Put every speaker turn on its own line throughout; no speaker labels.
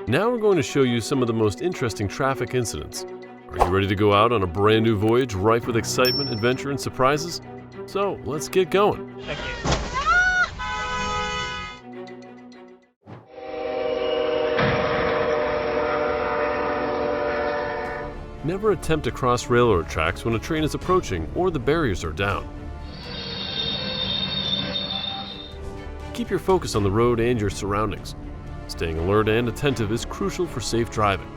Now we're going to show you some of the most interesting traffic incidents. Are you ready to go out on a brand new voyage rife with excitement, adventure, and surprises? So let's get going.
Thank you.
Never attempt to cross railroad tracks when a train is approaching or the barriers are down. Keep your focus on the road and your surroundings. Staying alert and attentive is crucial for safe driving.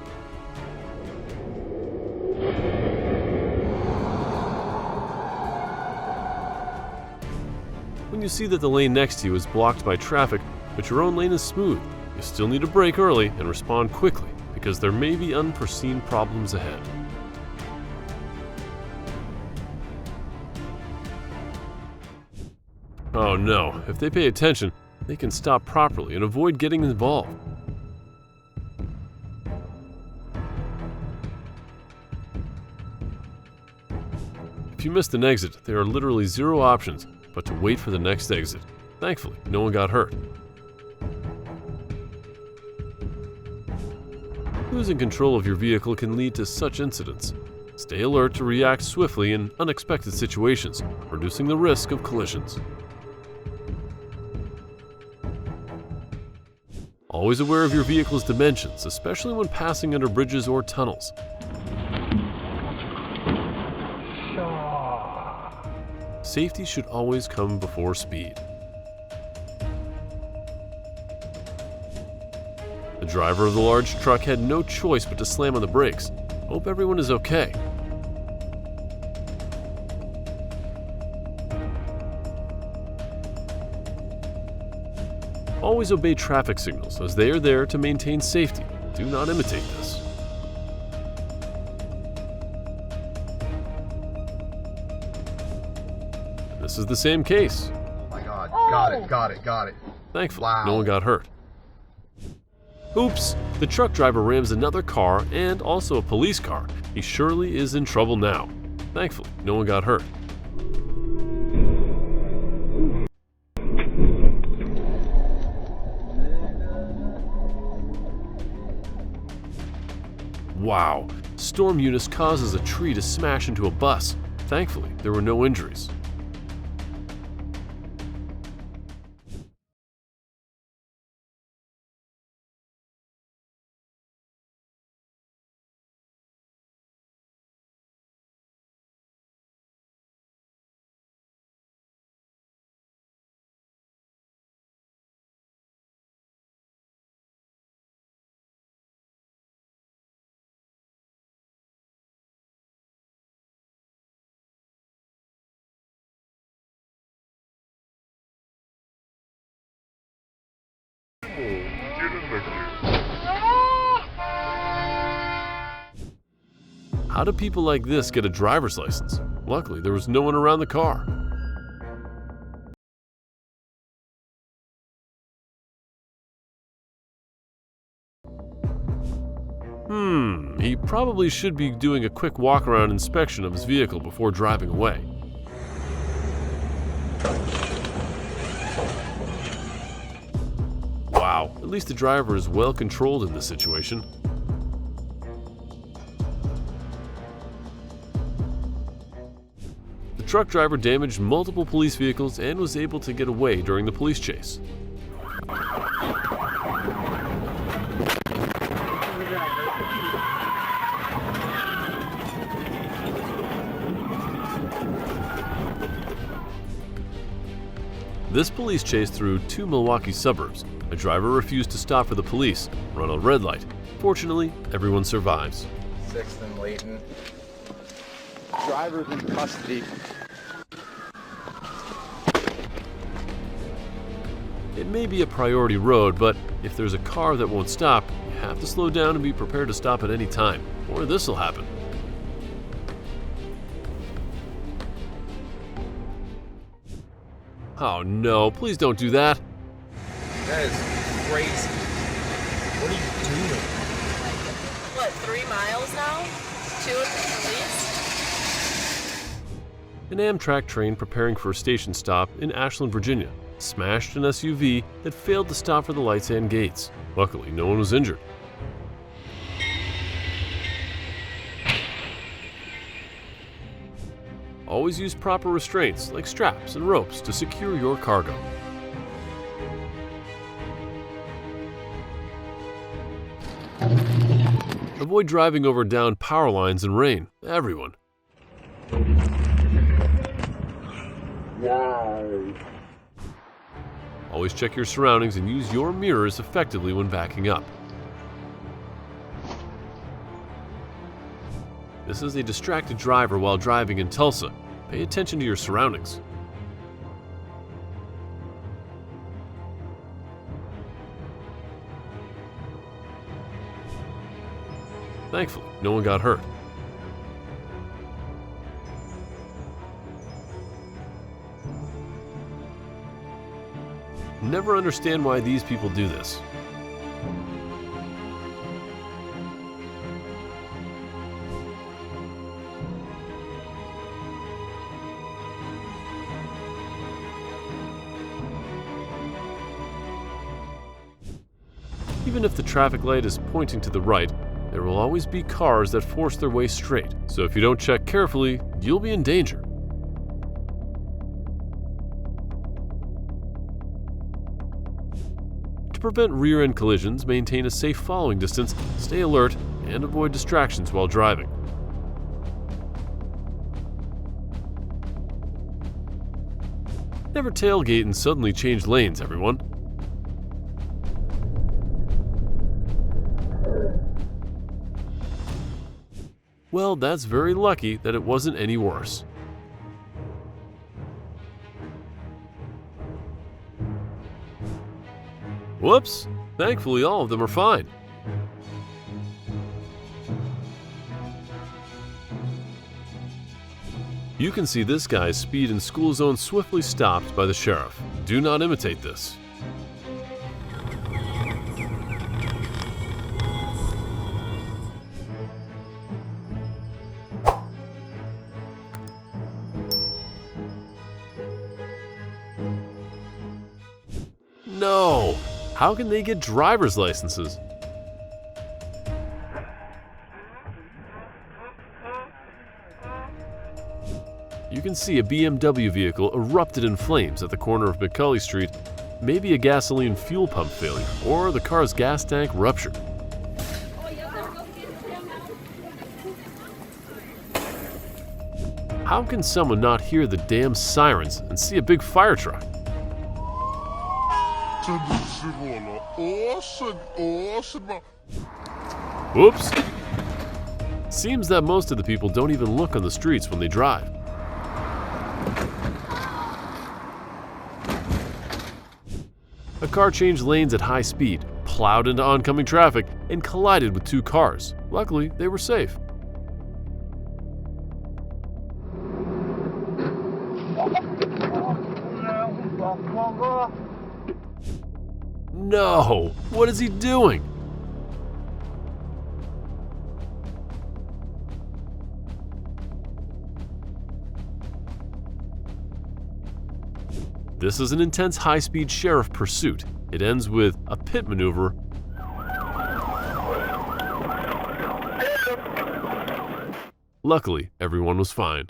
When you see that the lane next to you is blocked by traffic, but your own lane is smooth, you still need to brake early and respond quickly because there may be unforeseen problems ahead. Oh no, if they pay attention, they can stop properly and avoid getting involved. If you missed an exit, there are literally zero options but to wait for the next exit. Thankfully, no one got hurt. Losing control of your vehicle can lead to such incidents. Stay alert to react swiftly in unexpected situations, reducing the risk of collisions. Always aware of your vehicle's dimensions, especially when passing under bridges or tunnels. Safety should always come before speed. The driver of the large truck had no choice but to slam on the brakes. Hope everyone is okay. Always obey traffic signals as they are there to maintain safety. Do not imitate this. This is the same case.
Oh my God, got it.
Thankfully,
Wow.
no one got hurt. Oops! The truck driver rams another car and also a police car. He surely is in trouble now. Thankfully, no one got hurt. Wow! Storm Eunice causes a tree to smash into a bus. Thankfully, there were no injuries. How do people like this get a driver's license? Luckily, there was no one around the car. He probably should be doing a quick walk-around inspection of his vehicle before driving away. Wow, at least the driver is well controlled in this situation. The truck driver damaged multiple police vehicles and was able to get away during the police chase. This police chase through two Milwaukee suburbs. A driver refused to stop for the police, run a red light. Fortunately, everyone survives.
6th and Layton.
Driver's in custody.
It may be a priority road, but if there's a car that won't stop, you have to slow down and be prepared to stop at any time, or this will happen. Oh no, please don't do that.
That is crazy. What are you doing?
What, 3 miles now? 2 at the police?
An Amtrak train preparing for a station stop in Ashland, Virginia. smashed an SUV that failed to stop for the lights and gates. Luckily, no one was injured. Always use proper restraints like straps and ropes to secure your cargo. Avoid driving over downed power lines in rain. Everyone. Always check your surroundings and use your mirrors effectively when backing up. This is a distracted driver while driving in Tulsa. Pay attention to your surroundings. Thankfully, no one got hurt. Never understand why these people do this. Even if the traffic light is pointing to the right, there will always be cars that force their way straight. So if you don't check carefully, you'll be in danger. To prevent rear-end collisions, maintain a safe following distance, stay alert, and avoid distractions while driving. Never tailgate and suddenly change lanes, everyone. Well, that's very lucky that it wasn't any worse. Whoops! Thankfully, all of them are fine. You can see this guy's speed in school zone swiftly stopped by the sheriff. Do not imitate this. No! How can they get driver's licenses? You can see a BMW vehicle erupted in flames at the corner of McCulley Street, maybe a gasoline fuel pump failure, or the car's gas tank ruptured. How can someone not hear the damn sirens and see a big fire truck? Whoops! Seems that most of the people don't even look on the streets when they drive. A car changed lanes at high speed, plowed into oncoming traffic, and collided with two cars. Luckily, they were safe. No! What is he doing? This is an intense high-speed sheriff pursuit. It ends with a pit maneuver. Luckily, everyone was fine.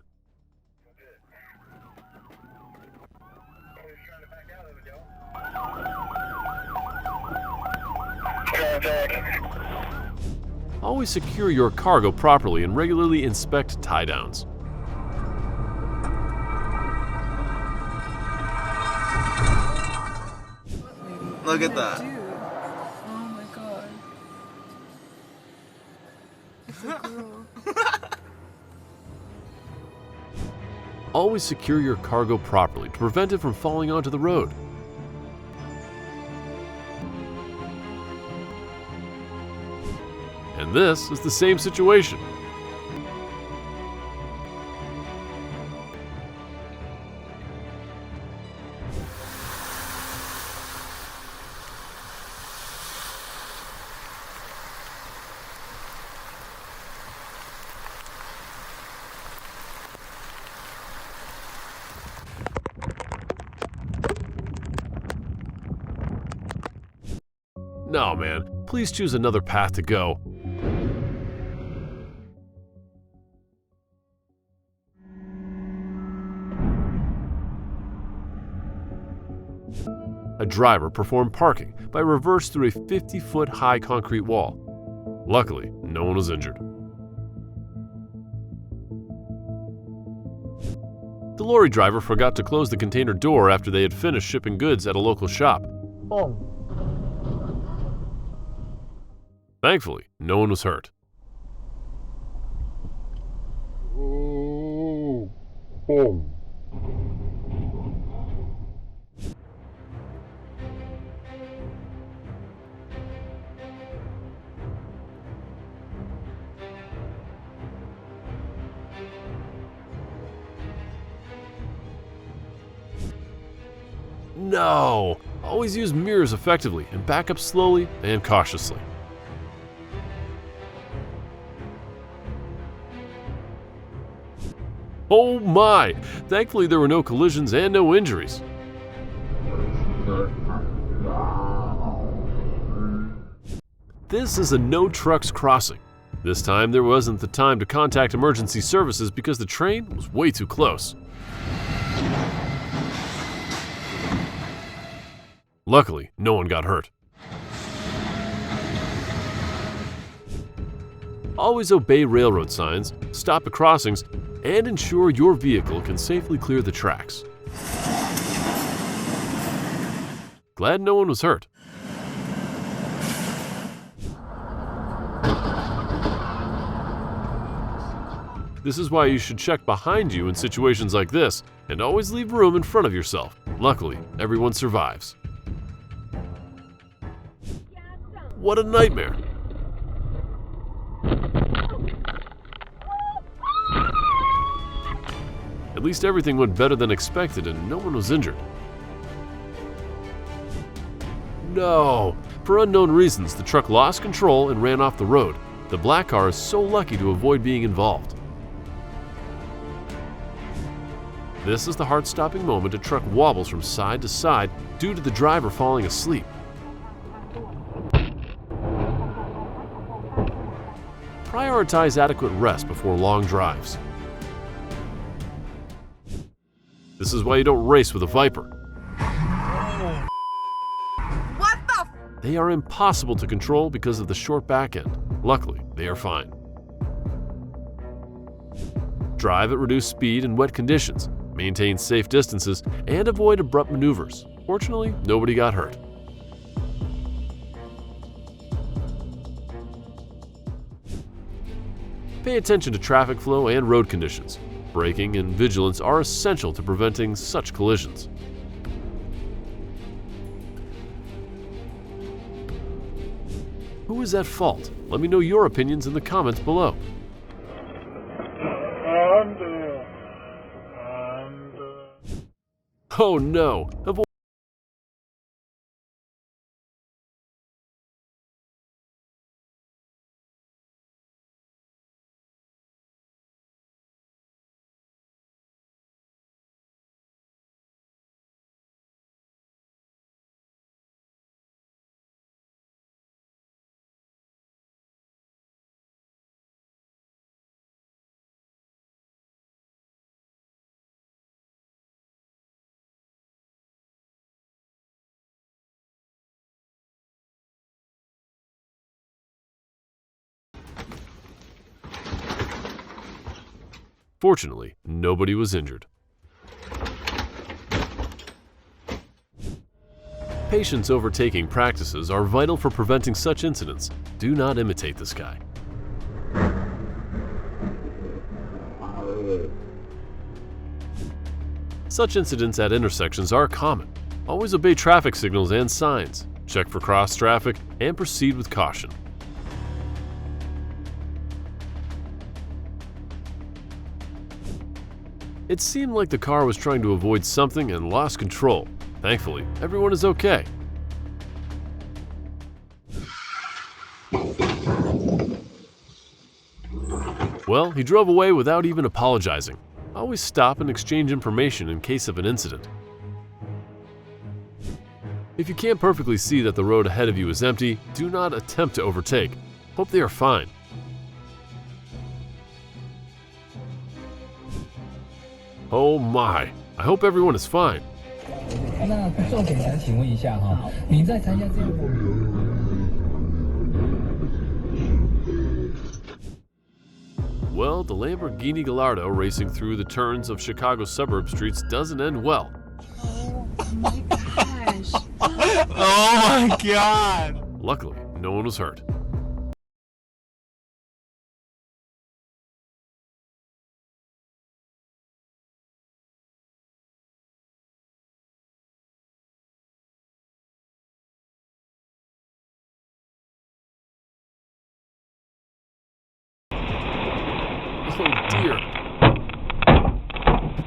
Always secure your cargo properly and regularly inspect tie-downs.
Look at that.
Dude. Oh my god. It's a girl.
Always secure your cargo properly to prevent it from falling onto the road. And this is the same situation. No, man, please choose another path to go. A driver performed parking by reverse through a 50-foot high concrete wall. Luckily, no one was injured. The lorry driver forgot to close the container door after they had finished shipping goods at a local shop. Thankfully, no one was hurt. No! Always use mirrors effectively and back up slowly and cautiously. Oh my! Thankfully there were no collisions and no injuries. This is a no trucks crossing. This time there wasn't the time to contact emergency services because the train was way too close. Luckily, no one got hurt. Always obey railroad signs, stop at crossings, and ensure your vehicle can safely clear the tracks. Glad no one was hurt. This is why you should check behind you in situations like this, and always leave room in front of yourself. Luckily, everyone survives. What a nightmare! At least everything went better than expected and no one was injured. No! For unknown reasons, the truck lost control and ran off the road. The black car is so lucky to avoid being involved. This is the heart-stopping moment a truck wobbles from side to side due to the driver falling asleep. Prioritize adequate rest before long drives. This is why you don't race with a Viper.
What the?
They are impossible to control because of the short back end. Luckily, they are fine. Drive at reduced speed in wet conditions, maintain safe distances, and avoid abrupt maneuvers. Fortunately, nobody got hurt. Pay attention to traffic flow and road conditions. Braking and vigilance are essential to preventing such collisions. Who is at fault? Let me know your opinions in the comments below. Oh no! Avoid Fortunately, nobody was injured. Patience overtaking practices are vital for preventing such incidents. Do not imitate this guy. Such incidents at intersections are common. Always obey traffic signals and signs. Check for cross traffic and proceed with caution. It seemed like the car was trying to avoid something and lost control. Thankfully, everyone is okay. Well, he drove away without even apologizing. Always stop and exchange information in case of an incident. If you can't perfectly see that the road ahead of you is empty, do not attempt to overtake. Hope they are fine. Oh my, I hope everyone is fine.
那重点想请问一下哈，你在参加这个活动？
Well, the Lamborghini Gallardo racing through the turns of Chicago's suburb streets doesn't end well.
Oh my gosh.
Oh my god!
Luckily, no one was hurt. Oh dear.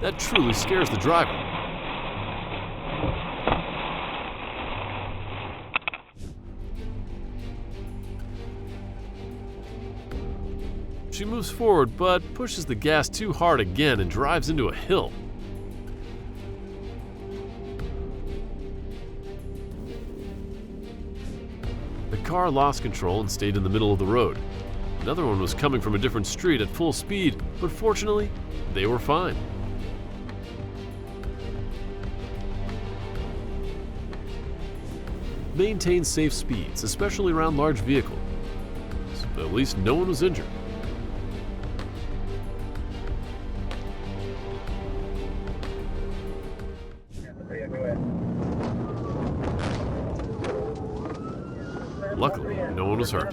That truly scares the driver. She moves forward, but pushes the gas too hard again and drives into a hill. The car lost control and stayed in the middle of the road. Another one was coming from a different street at full speed, but fortunately, they were fine. Maintain safe speeds, especially around large vehicles. At least no one was injured. Luckily, no one was hurt.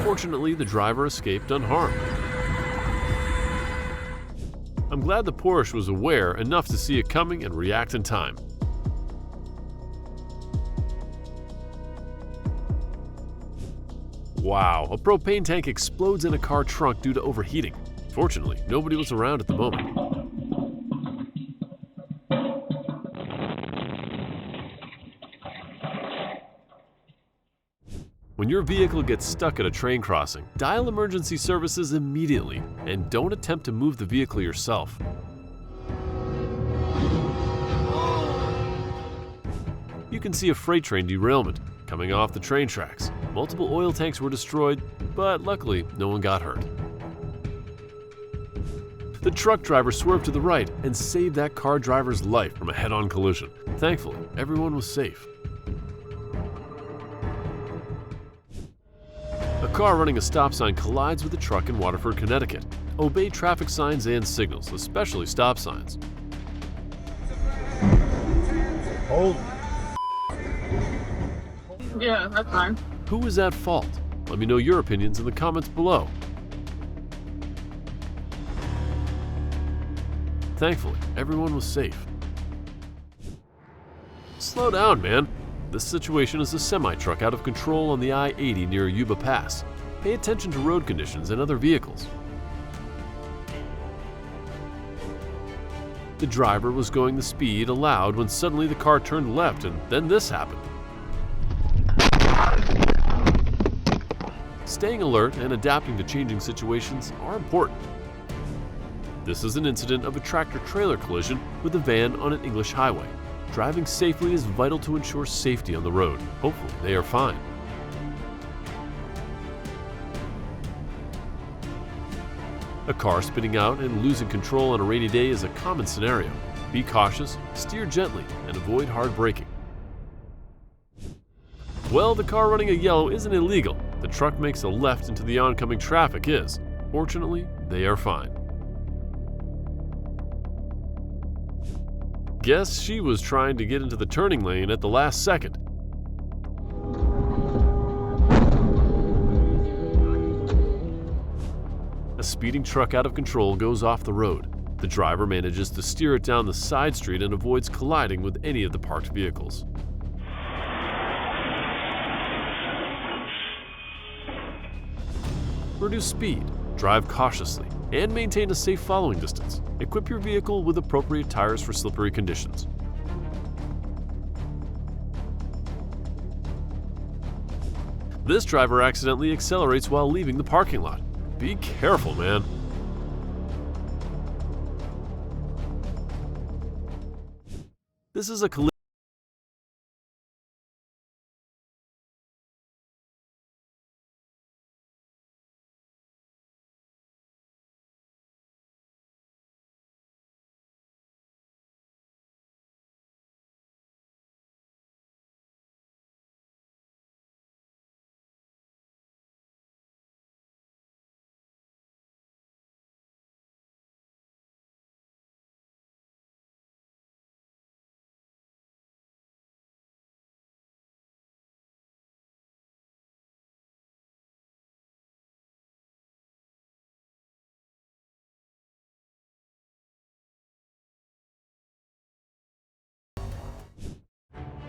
Fortunately, the driver escaped unharmed. I'm glad the Porsche was aware enough to see it coming and react in time. Wow, a propane tank explodes in a car trunk due to overheating. Fortunately, nobody was around at the moment. When your vehicle gets stuck at a train crossing, dial emergency services immediately and don't attempt to move the vehicle yourself. You can see a freight train derailment coming off the train tracks. Multiple oil tanks were destroyed, but luckily no one got hurt. The truck driver swerved to the right and saved that car driver's life from a head-on collision. Thankfully, everyone was safe. A car running a stop sign collides with a truck in Waterford, Connecticut. Obey traffic signs and signals, especially stop signs.
Hold.
Yeah, that's fine.
Who is at fault? Let me know your opinions in the comments below. Thankfully, everyone was safe. Slow down, man. This situation is a semi-truck out of control on the I-80 near Yuba Pass. Pay attention to road conditions and other vehicles. The driver was going the speed allowed when suddenly the car turned left and then this happened. Staying alert and adapting to changing situations are important. This is an incident of a tractor-trailer collision with a van on an English highway. Driving safely is vital to ensure safety on the road. Hopefully, they are fine. A car spinning out and losing control on a rainy day is a common scenario. Be cautious, steer gently, and avoid hard braking. Well, the car running a yellow isn't illegal. The truck makes a left into the oncoming traffic is. Fortunately, they are fine. Guess she was trying to get into the turning lane at the last second. A speeding truck out of control goes off the road. The driver manages to steer it down the side street and avoids colliding with any of the parked vehicles. Reduce speed, drive cautiously, and maintain a safe following distance. Equip your vehicle with appropriate tires for slippery conditions. This driver accidentally accelerates while leaving the parking lot. Be careful, man. This is a collision.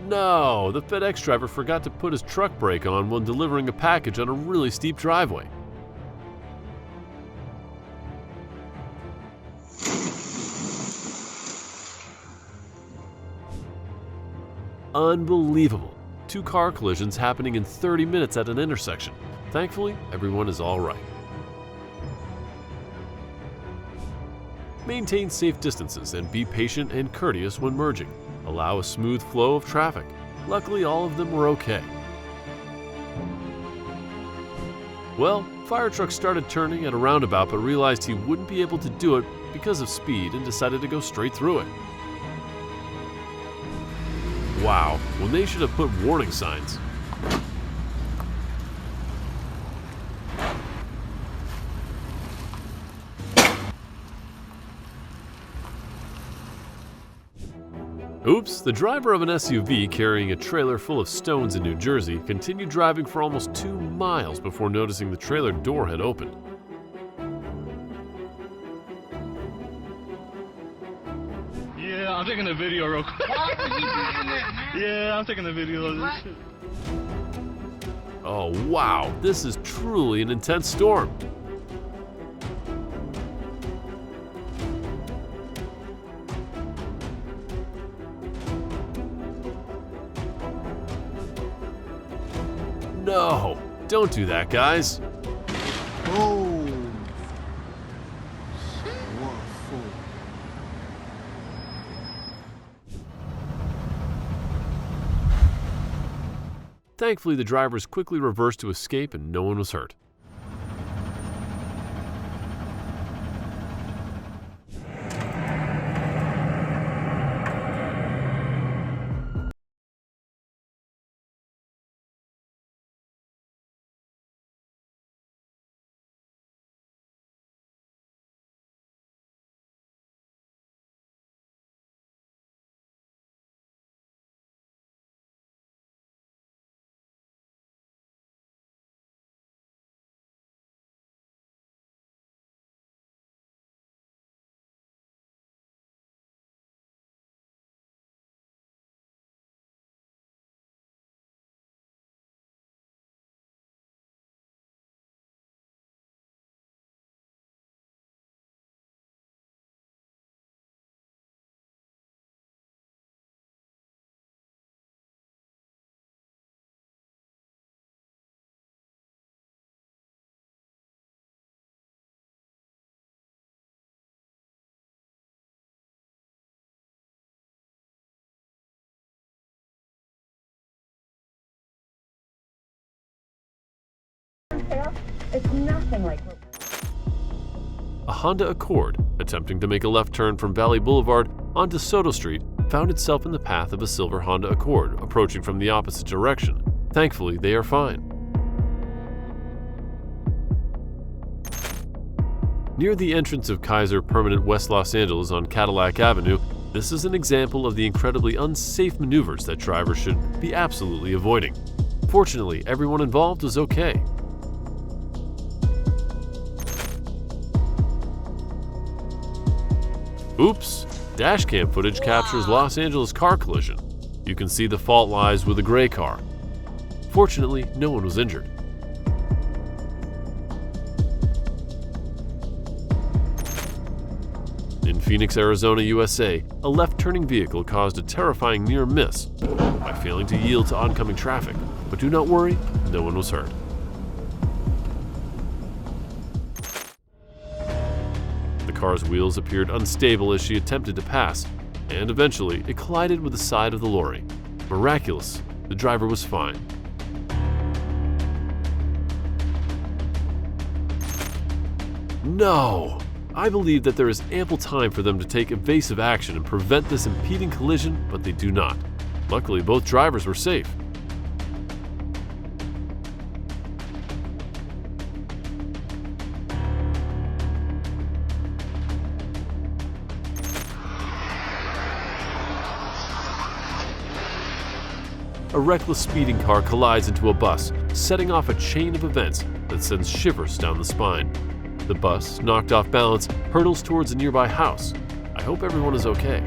No, the FedEx driver forgot to put his truck brake on when delivering a package on a really steep driveway. Unbelievable. 2 car collisions happening in 30 minutes at an intersection. Thankfully, everyone is all right. Maintain safe distances and be patient and courteous when merging. Allow a smooth flow of traffic. Luckily, all of them were okay. Well, fire truck started turning at a roundabout but realized he wouldn't be able to do it because of speed and decided to go straight through it. Wow, when they should have put warning signs. Oops, the driver of an SUV carrying a trailer full of stones in New Jersey continued driving for almost 2 miles before noticing the trailer door had opened.
Yeah, I'm taking a video real quick.
Why would you be in that, man?
Yeah, I'm taking a video of this shit.
Oh wow, this is truly an intense storm. No, don't do that, guys.
Oh, shit. What a fool.
Thankfully, the drivers quickly reversed to escape and no one was hurt.
It's nothing like
A Honda Accord, attempting to make a left turn from Valley Boulevard onto Soto Street, found itself in the path of a silver Honda Accord approaching from the opposite direction. Thankfully, they are fine. Near the entrance of Kaiser Permanent West Los Angeles on Cadillac Avenue, this is an example of the incredibly unsafe maneuvers that drivers should be absolutely avoiding. Fortunately, everyone involved was okay. Oops! Dashcam footage captures Los Angeles car collision. You can see the fault lies with a gray car. Fortunately, no one was injured. In Phoenix, Arizona, USA, a left-turning vehicle caused a terrifying near miss by failing to yield to oncoming traffic. But do not worry, no one was hurt. The car's wheels appeared unstable as she attempted to pass, and eventually it collided with the side of the lorry. Miraculous, the driver was fine. No! I believe that there is ample time for them to take evasive action and prevent this impeding collision, but they do not. Luckily, both drivers were safe. A reckless speeding car collides into a bus, setting off a chain of events that sends shivers down the spine. The bus, knocked off balance, hurtles towards a nearby house. I hope everyone is okay.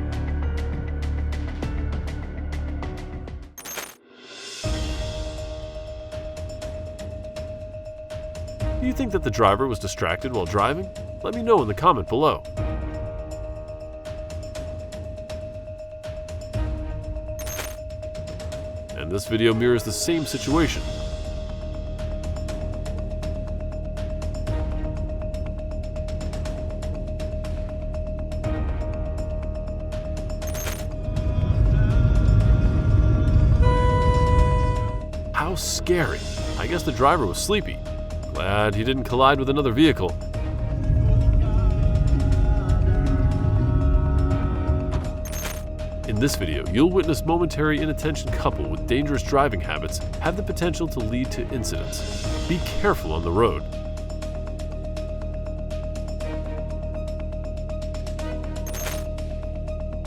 Do you think that the driver was distracted while driving? Let me know in the comment below. And this video mirrors the same situation. How scary. I guess the driver was sleepy. Glad he didn't collide with another vehicle. In this video, you'll witness momentary inattention coupled with dangerous driving habits have the potential to lead to incidents. Be careful on the road.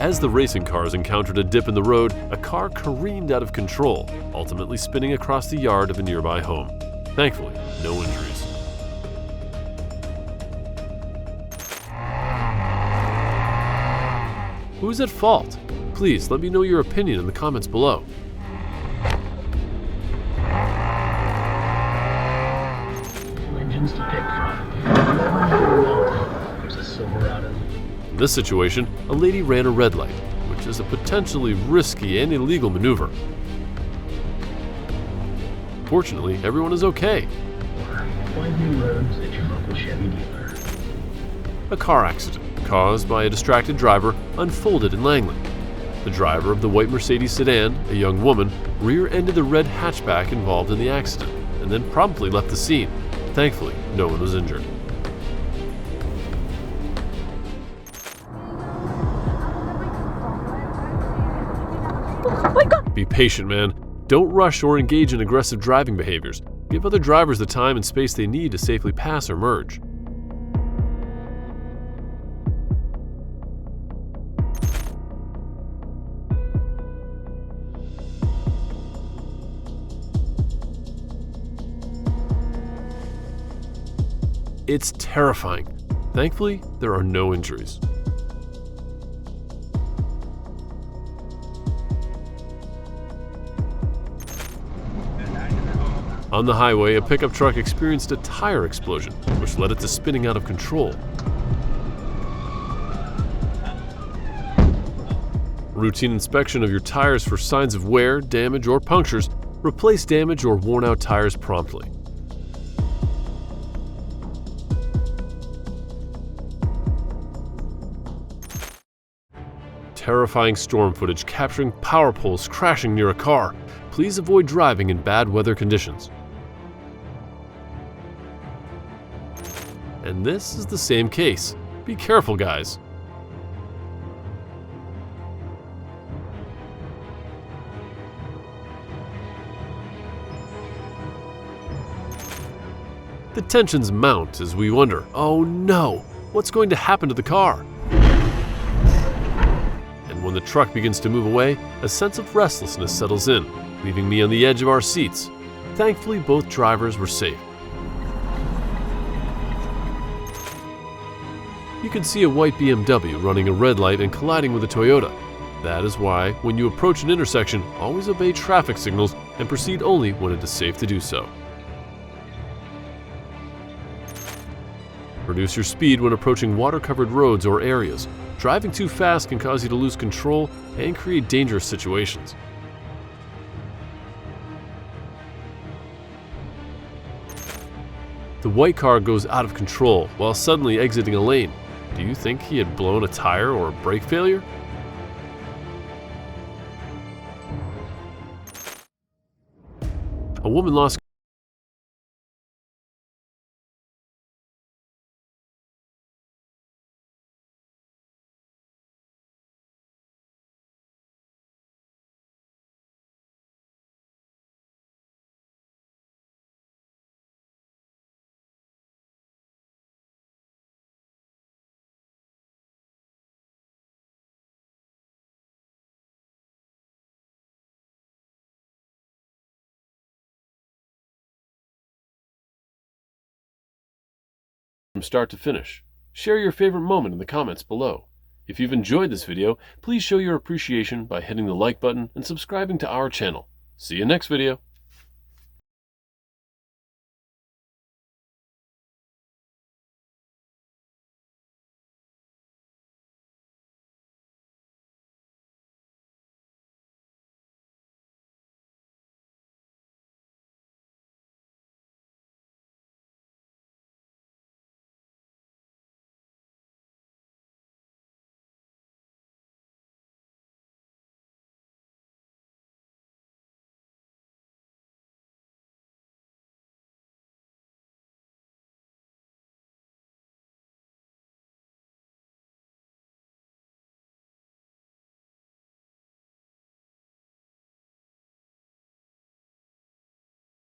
As the racing cars encountered a dip in the road, a car careened out of control, ultimately spinning across the yard of a nearby home. Thankfully, no injuries. Who's at fault? Please let me know your opinion in the comments below.
Engines to pick from. There's a Silverado.
In this situation, a lady ran a red light, which is a potentially risky and illegal maneuver. Fortunately, everyone is okay.
Find new roads at your local Chevy dealer.
A car accident caused by a distracted driver unfolded in Langley. The driver of the white Mercedes sedan, a young woman, rear-ended the red hatchback involved in the accident and then promptly left the scene. Thankfully, no one was injured. Be patient, man. Don't rush or engage in aggressive driving behaviors. Give other drivers the time and space they need to safely pass or merge. It's terrifying. Thankfully, there are no injuries. On the highway, a pickup truck experienced a tire explosion, which led it to spinning out of control. Routine inspection of your tires for signs of wear, damage, or punctures. Replace damaged or worn-out tires promptly. Terrifying storm footage capturing power poles crashing near a car. Please avoid driving in bad weather conditions. And this is the same case. Be careful, guys. The tensions mount as we wonder, oh no, what's going to happen to the car? And when the truck begins to move away, a sense of restlessness settles in, leaving me on the edge of our seats. Thankfully, both drivers were safe. You can see a white BMW running a red light and colliding with a Toyota. That is why, when you approach an intersection, always obey traffic signals and proceed only when it is safe to do so. Reduce your speed when approaching water-covered roads or areas. Driving too fast can cause you to lose control and create dangerous situations. The white car goes out of control while suddenly exiting a lane. Do you think he had blown a tire or a brake failure? A woman lost from start to finish. Share your favorite moment in the comments below. If you've enjoyed this video, please show your appreciation by hitting the like button and subscribing to our channel. See you next video.